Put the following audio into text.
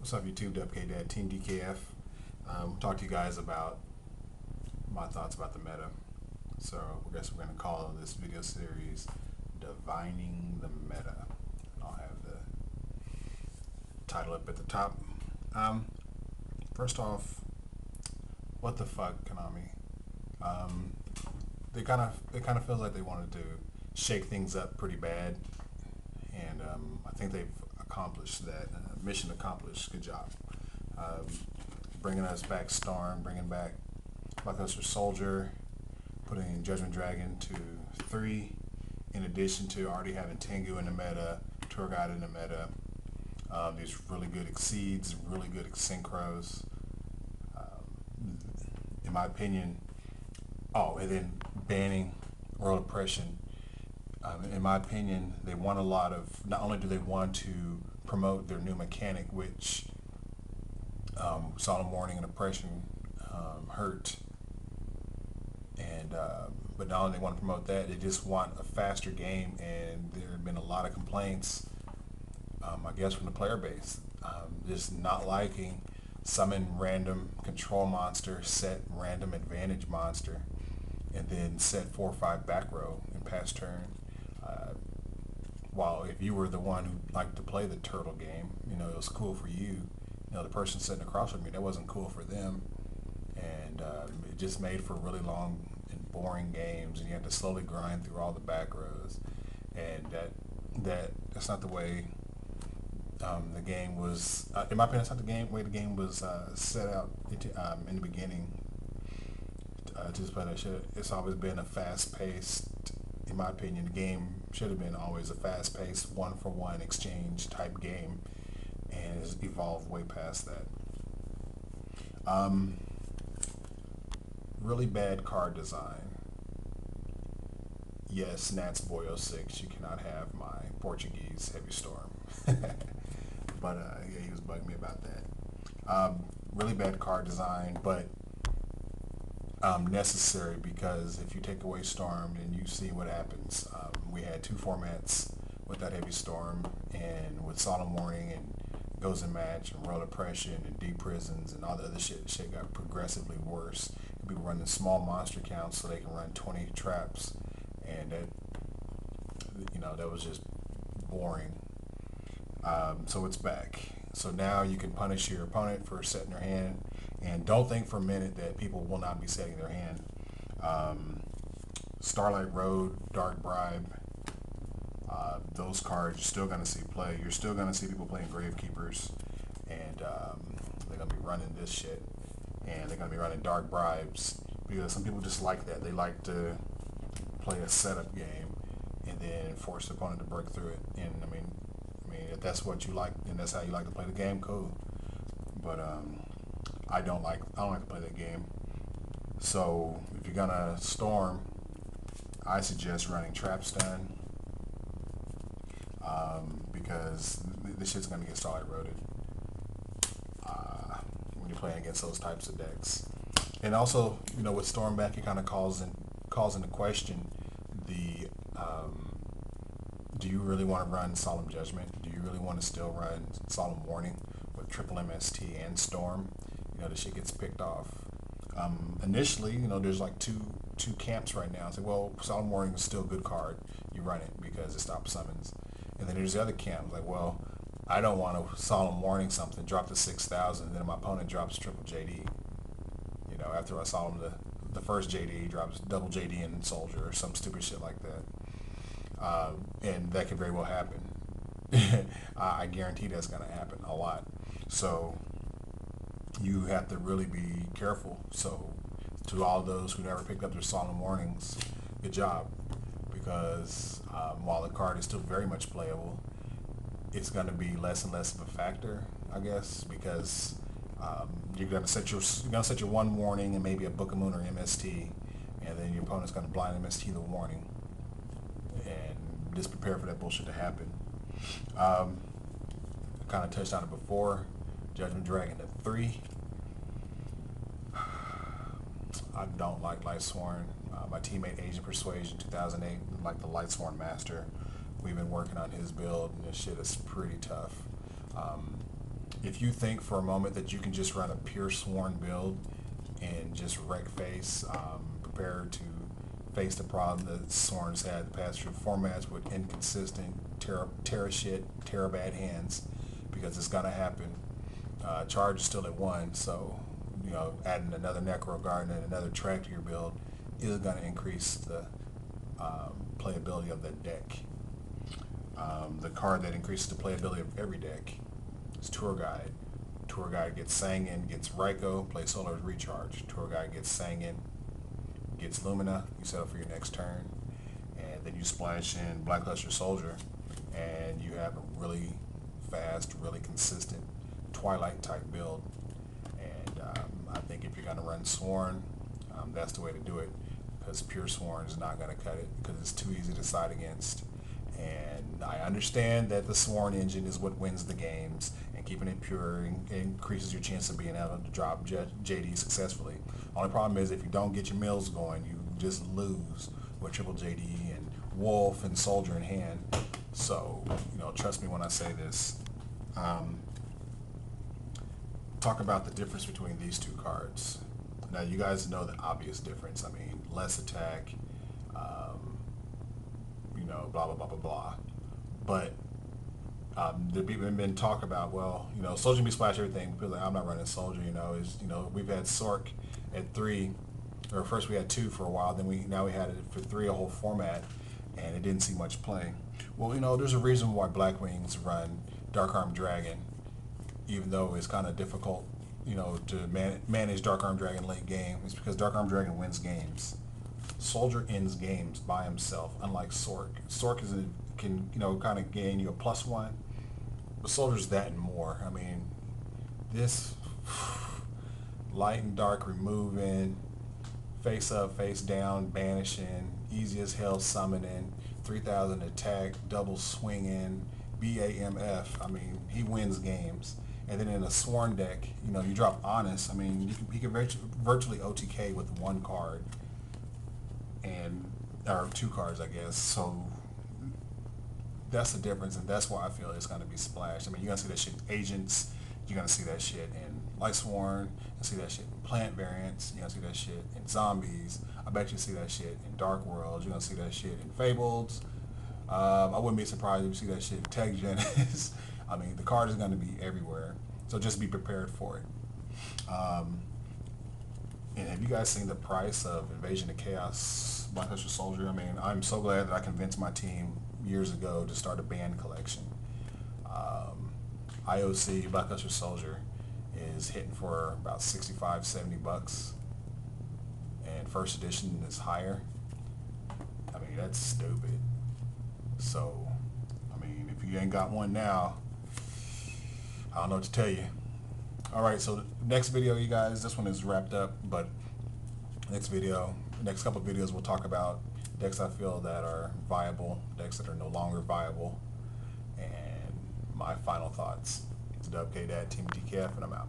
What's up, YouTube? DUBKDAD, Team DKF. Talk to you guys about my thoughts about the meta. So I guess we're going to call this video series Divining the Meta. I'll have the title up at the top. First off, what the fuck, Konami? It kind of feels like they wanted to shake things up pretty bad, and I think they've accomplished that. Mission accomplished. Good job. Bringing us back Storm, bringing back Buckhuster Soldier, putting Judgment Dragon to 3, in addition to already having Tengu in the meta, Tour Guide in the meta. These really good Exceeds, really good Synchros. In my opinion, and then banning World Oppression. In my opinion, they want a lot of, not only do they want to promote their new mechanic, which Solemn Warning and Oppression hurt, and but not only they want to promote that, they just want a faster game, and there have been a lot of complaints, I guess, from the player base, just not liking summon random control monster, set random advantage monster, and then set 4 or 5 back row in pass turn. While if you were the one who liked to play the turtle game, it was cool for you. The person sitting across from me, that wasn't cool for them, and it just made for really long and boring games, and you had to slowly grind through all the back rows, and that's not the way the game was. In my opinion, that's not the way the game was set out in the beginning. Just play that shit. It's always been a fast-paced. In my opinion, the game should have been always a fast-paced, one-for-one exchange type game, and has evolved way past that. Really bad card design. Yes, Nats Boy 06, you cannot have my Portuguese Heavy Storm. But yeah, he was bugging me about that. Really bad card design, but necessary, because if you take away Storm, then you see what happens. We had 2 formats with that Heavy Storm, and with Solemn Warning and Goes in Match and World Oppression and Deep Prisons and all the other shit. Shit got progressively worse. People running small monster counts so they can run 20 traps, and that was just boring. So it's back. So now you can punish your opponent for setting their hand, and don't think for a minute that people will not be setting their hand. Starlight Road, Dark Bribe, those cards you're still going to see play. You're still going to see people playing Gravekeepers, and they're going to be running this shit, and they're going to be running Dark Bribes, because some people just like that. They like to play a setup game and then force the opponent to break through it. And I mean, if that's what you like and that's how you like to play the game, cool. But I don't like to play that game. So if you're gonna Storm, I suggest running Trap Stun, because this shit's gonna get Starlight Roaded when you're playing against those types of decks. And also, with Storm back, it kind of calls into question the do you really want to run Solemn Judgment? Do you really want to still run Solemn Warning with triple MST and Storm? The shit gets picked off. Initially, there's like two camps right now. It's like, well, Solemn Warning is still a good card. You run it because it stops summons. And then there's the other camp, like, well, I don't want to Solemn Warning something, drop to 6,000, and then my opponent drops triple JD. After I Solemn the first JD, drops double JD and Soldier or some stupid shit like that. And that could very well happen. I guarantee that's going to happen a lot. So you have to really be careful. So to all those who never picked up their Solemn Warnings, good job. Because while the card is still very much playable, it's going to be less and less of a factor, I guess, because you're going to set your one warning and maybe a Book of Moon or MST, and then your opponent's going to blind MST the warning, and just prepare for that bullshit to happen. I kind of touched on it before. Judgment Dragon at 3. I don't like Lightsworn. My teammate Agent Persuasion 2008 like the Lightsworn Master. We've been working on his build, and this shit is pretty tough. if you think for a moment that you can just run a pure Sworn build and just wreck face, prepare to face the problem that Sworn's had the past few formats with inconsistent terra bad hands, because it's gonna happen. Charge is still at 1, so you know, adding another Necro Garden and another track to your build is gonna increase the playability of that deck. The card that increases the playability of every deck is Tour Guide. Tour Guide gets Sangin, gets Raikou, play Solar's Recharge. Tour Guide gets Sangin, gets Lumina, you set up for your next turn, and then you splash in Blackluster Soldier, and you have a really fast, really consistent Twilight type build. And I think if you're going to run Sworn, that's the way to do it, because pure Sworn is not going to cut it, because it's too easy to side against. And I understand that the Sworn engine is what wins the games, and keeping it pure increases your chance of being able to drop JD successfully. Only problem is if you don't get your mills going, you just lose with triple JD and Wolf and Soldier in hand. So, you know, trust me when I say this. Talk about the difference between these two cards. Now, you guys know the obvious difference. I mean, less attack, you know, blah, blah, blah, blah, blah. But there's been talk about, well, you know, Soldier can be splash everything. People are like, I'm not running Soldier, you know. You know, we've had Sork at 3, or first we had 2 for a while, then now we had it for 3 a whole format, and it didn't see much play. Well, you know, there's a reason why Black Wings run Dark Arm Dragon, even though it's kind of difficult, you know, to manage Dark Arm Dragon late game. It's because Dark Arm Dragon wins games. Soldier ends games by himself, unlike Sork. Sork can, you know, kind of gain you a +1, but Soldier's that and more. I mean, this light and dark removing, face up, face down, banishing, easy as hell summoning, 3,000 attack, double swinging, BAMF. I mean, he wins games. And then in a Sworn deck, you know, you drop Honest. I mean, he can virtually OTK with 1 card, or 2 cards, I guess. So that's the difference, and that's why I feel it's going to be splashed. I mean, you're going to see that shit in Agents. You're going to see that shit in Light Sworn. You see that shit in Plant variants. You're going to see that shit in Zombies. I bet you see that shit in Dark Worlds. You're going to see that shit in Fabled. I wouldn't be surprised if you see that shit in Tech Genesis. I mean, the card is going to be everywhere, so just be prepared for it. And have you guys seen the price of Invasion of Chaos Blackluster Soldier? I mean, I'm so glad that I convinced my team years ago to start a band collection. IOC Blackluster Soldier is hitting for about 65, 70 bucks, and first edition is higher. I mean, that's stupid. So, I mean, if you ain't got one now, I don't know what to tell you. Alright, so the next video, you guys, this one is wrapped up, but next couple of videos we'll talk about decks I feel that are viable, decks that are no longer viable, and my final thoughts. It's DUBKDAD, Team DKF, and I'm out.